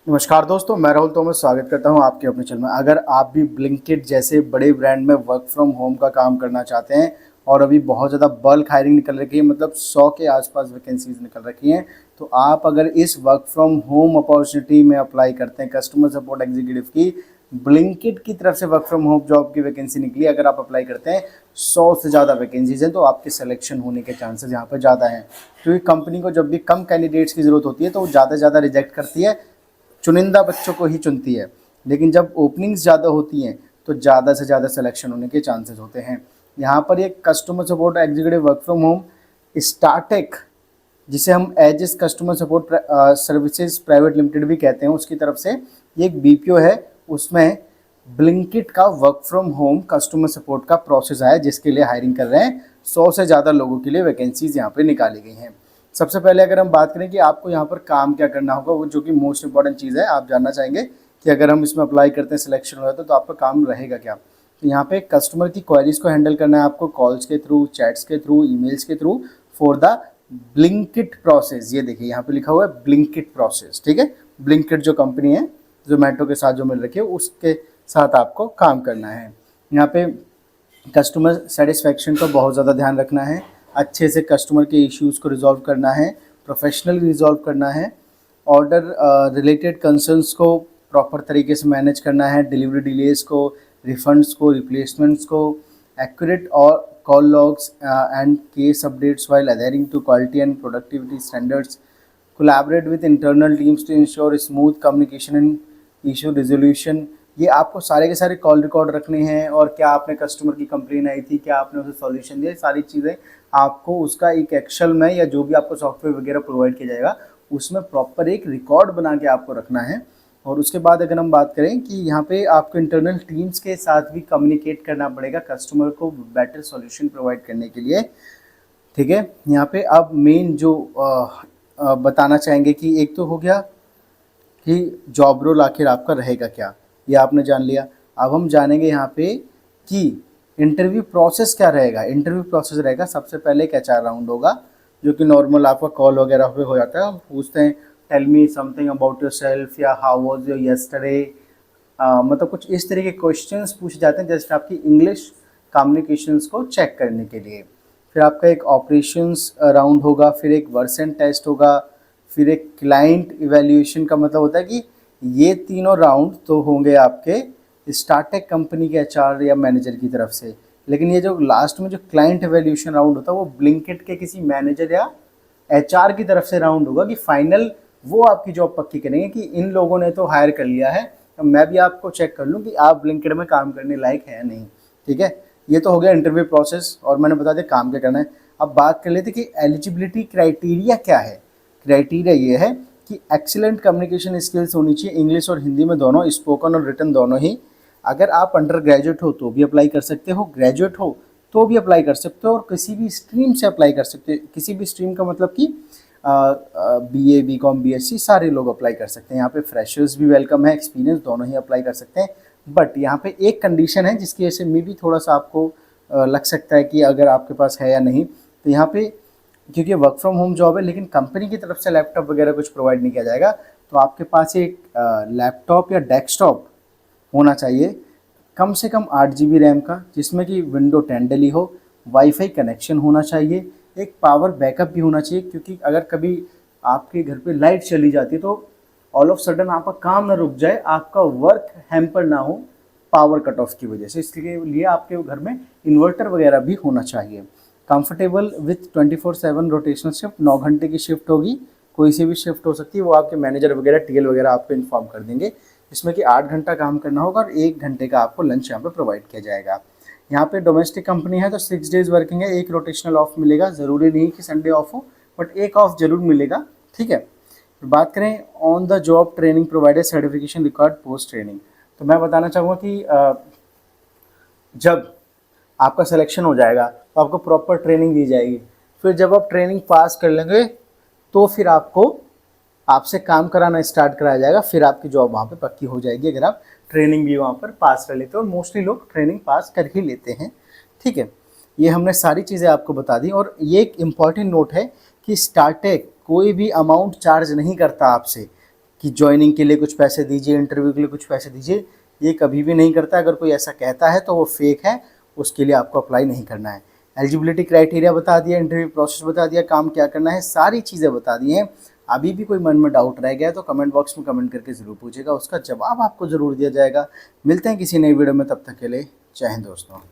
नमस्कार दोस्तों, मैं राहुल तोमर स्वागत करता हूं आपके अपने चैनल में। अगर आप भी ब्लिंकिट जैसे बड़े ब्रांड में वर्क फ्रॉम होम का काम करना चाहते हैं और अभी बहुत ज़्यादा बल्क हायरिंग निकल रखी है, मतलब 100 के आसपास वैकेंसीज निकल रखी हैं, तो आप अगर इस वर्क फ्रॉम होम अपॉर्चुनिटी में अप्लाई करते हैं, कस्टमर सपोर्ट एग्जीक्यूटिव की ब्लिंकिट की तरफ से वर्क फ्रॉम होम जॉब की वैकेंसी निकली, अगर आप अप्लाई करते हैं 100 से ज़्यादा वैकेंसीज हैं, तो आपके सिलेक्शन होने के चांसेस यहाँ पर ज़्यादा हैं। क्योंकि कंपनी को जब भी कम कैंडिडेट्स की ज़रूरत होती है तो वो ज़्यादा से ज़्यादा रिजेक्ट करती है, चुनिंदा बच्चों को ही चुनती है। लेकिन जब ओपनिंग्स ज़्यादा होती हैं तो ज़्यादा से ज़्यादा सिलेक्शन होने के चांसेस होते हैं। यहाँ पर ये customer support executive work from home Startek, जिसे हम Aegis customer support services private limited भी कहते हैं, उसकी तरफ से ये एक बीपीओ है। उसमें ब्लिंकिट का work from home customer support का प्रोसेस आया, जिसके लिए हायरिंग कर रहे हैं। 100 से ज़्यादा लोगों के लिए वैकेंसीज यहाँ पे निकाली गई हैं। सबसे पहले अगर हम बात करें कि आपको यहाँ पर काम क्या करना होगा, वो जो कि मोस्ट इंपॉर्टेंट चीज़ है, आप जानना चाहेंगे कि अगर हम इसमें अप्लाई करते हैं, सिलेक्शन हो जाता है, तो आपका काम रहेगा क्या। तो यहाँ पे कस्टमर की क्वेरीज को हैंडल करना है आपको, कॉल्स के थ्रू, चैट्स के थ्रू, ईमेल्स के through, for the Blinkit process. ये देखिए यहाँ पे लिखा हुआ है ब्लिंकिट प्रोसेस, ठीक है। ब्लिंकिट जो कंपनी है, जोमेटो के साथ जो मिल रखी है, उसके साथ आपको काम करना है। यहाँ पे कस्टमर सेटिस्फेक्शन का बहुत ज़्यादा ध्यान रखना है, अच्छे से कस्टमर के इश्यूज़ को रिजॉल्व करना है, प्रोफेशनली रिजॉल्व करना है, ऑर्डर रिलेटेड कंसर्न्स को प्रॉपर तरीके से मैनेज करना है, डिलीवरी डिलेज को, रिफंड्स को, रिप्लेसमेंट्स को, एक्यूरेट और call logs and case updates while adhering to quality and productivity standards, collaborate with internal teams to ensure smooth communication and issue resolution. ये आपको सारे के सारे कॉल रिकॉर्ड रखने हैं, और क्या आपने कस्टमर की कंप्लेन आई थी, क्या आपने उसे सॉल्यूशन दिया, सारी चीज़ें आपको उसका एक एक्सेल में या जो भी आपको सॉफ्टवेयर वगैरह प्रोवाइड किया जाएगा उसमें प्रॉपर एक रिकॉर्ड बना के आपको रखना है। और उसके बाद अगर हम बात करें कि यहाँ पे आपको इंटरनल टीम्स के साथ भी कम्युनिकेट करना पड़ेगा कस्टमर को बेटर सॉल्यूशन प्रोवाइड करने के लिए, ठीक है। यहाँ पे अब मेन जो बताना चाहेंगे कि एक तो हो गया कि जॉब रोल आखिर आपका रहेगा क्या, ये आपने जान लिया। अब हम जानेंगे यहाँ पे कि इंटरव्यू प्रोसेस क्या रहेगा। इंटरव्यू प्रोसेस रहेगा, सबसे पहले एक एचआर राउंड होगा, जो कि नॉर्मल आपका कॉल वगैरह पे हो जाता है। पूछते हैं tell me something about yourself, या हाउ वाज योर यस्टरडे, मतलब कुछ इस तरह के क्वेश्चंस पूछे जाते हैं जस्ट आपकी इंग्लिश कम्युनिकेशंस को चेक करने के लिए। फिर आपका एक ऑपरेशंस राउंड होगा, फिर एक वर्सन टेस्ट होगा, फिर एक क्लाइंट इवैल्यूएशन का मतलब होता है कि ये तीनों राउंड तो होंगे आपके स्टार्टअप कंपनी के एचआर या मैनेजर की तरफ से। लेकिन ये जो लास्ट में जो क्लाइंट इवैल्यूएशन राउंड होता है वो ब्लिंकिट के किसी मैनेजर या एचआर की तरफ से राउंड होगा, कि फाइनल वो आपकी जॉब पक्की करेंगे कि इन लोगों ने तो हायर कर लिया है, तो मैं भी आपको चेक कर लूँ कि आप ब्लिंकिट में काम करने लायक है या नहीं, ठीक है। ये तो हो गया इंटरव्यू प्रोसेस, और मैंने बता दिया काम क्या करना है। अब बात कर लेते कि एलिजिबिलिटी क्राइटेरिया क्या है। क्राइटेरिया ये है कि एक्सीलेंट कम्युनिकेशन स्किल्स होनी चाहिए, इंग्लिश और हिंदी में दोनों, स्पोकन और रिटन दोनों ही। अगर आप अंडर ग्रेजुएट हो तो भी अप्लाई कर सकते हो, ग्रेजुएट हो तो भी अप्लाई कर सकते हो, और किसी भी स्ट्रीम से अप्लाई कर सकते हो। किसी भी स्ट्रीम का मतलब कि बीए, बीकॉम, बीएससी सारे लोग अप्लाई कर सकते हैं। यहाँ पे फ्रेशर्स भी वेलकम है, एक्सपीरियंस दोनों ही अप्लाई कर सकते हैं। बट यहाँ पे एक कंडीशन है जिसकी वजह से मे भी थोड़ा सा आपको लग सकता है कि अगर आपके पास है या नहीं। तो यहाँ पे क्योंकि वर्क फ्रॉम होम जॉब है, लेकिन कंपनी की तरफ से लैपटॉप वगैरह कुछ प्रोवाइड नहीं किया जाएगा, तो आपके पास एक लैपटॉप या डेस्कटॉप होना चाहिए, कम से कम 8 GB रैम का, जिसमें कि विंडो 10 डली हो, वाईफाई कनेक्शन होना चाहिए, एक पावर बैकअप भी होना चाहिए, क्योंकि अगर कभी आपके घर पे लाइट चली जाती है तो ऑल ऑफ सडन आपका काम ना रुक जाए, आपका वर्क हैम्पर ना हो पावर कट ऑफ की वजह से। इसके लिए आपके घर में इन्वर्टर वगैरह भी होना चाहिए। कंफर्टेबल विथ 24/7 रोटेशनल शिफ्ट, 9 घंटे की शिफ्ट होगी, कोई सी भी शिफ्ट हो सकती है, वो आपके मैनेजर वगैरह टीएल वगैरह आपको इन्फॉर्म कर देंगे। इसमें कि 8 घंटा काम करना होगा और 1 घंटे का आपको लंच यहाँ पे प्रोवाइड किया जाएगा। यहाँ पे डोमेस्टिक कंपनी है तो 6 डेज वर्किंग है, एक रोटेशनल ऑफ मिलेगा, ज़रूरी नहीं कि संडे ऑफ हो, बट एक ऑफ जरूर मिलेगा, ठीक है। बात करें on the job training provided, certification record post training, तो मैं बताना चाहूँगा कि जब आपका सिलेक्शन हो जाएगा तो आपको प्रॉपर ट्रेनिंग दी जाएगी। फिर जब आप ट्रेनिंग पास कर लेंगे तो फिर आपसे काम कराना स्टार्ट कराया जाएगा, फिर आपकी जॉब वहाँ पे पक्की हो जाएगी अगर आप ट्रेनिंग भी वहाँ पर पास कर लेते हो। मोस्टली लोग ट्रेनिंग पास कर ही लेते हैं, ठीक है। ये हमने सारी चीज़ें आपको बता दी। और ये एक इम्पॉर्टेंट नोट है कि स्टार्टअप कोई भी अमाउंट चार्ज नहीं करता आपसे, कि ज्वाइनिंग के लिए कुछ पैसे दीजिए, इंटरव्यू के लिए कुछ पैसे दीजिए, ये कभी भी नहीं करता। अगर कोई ऐसा कहता है तो वो फेक है, उसके लिए आपको अप्लाई नहीं करना है। एलिजिबिलिटी क्राइटेरिया बता दिया, इंटरव्यू प्रोसेस बता दिया, काम क्या करना है, सारी चीज़ें बता दी हैं। अभी भी कोई मन में डाउट रह गया है तो कमेंट बॉक्स में कमेंट करके ज़रूर पूछेगा, उसका जवाब आपको ज़रूर दिया जाएगा। मिलते हैं किसी नई वीडियो में, तब तक के लिए जय हिंद दोस्तों।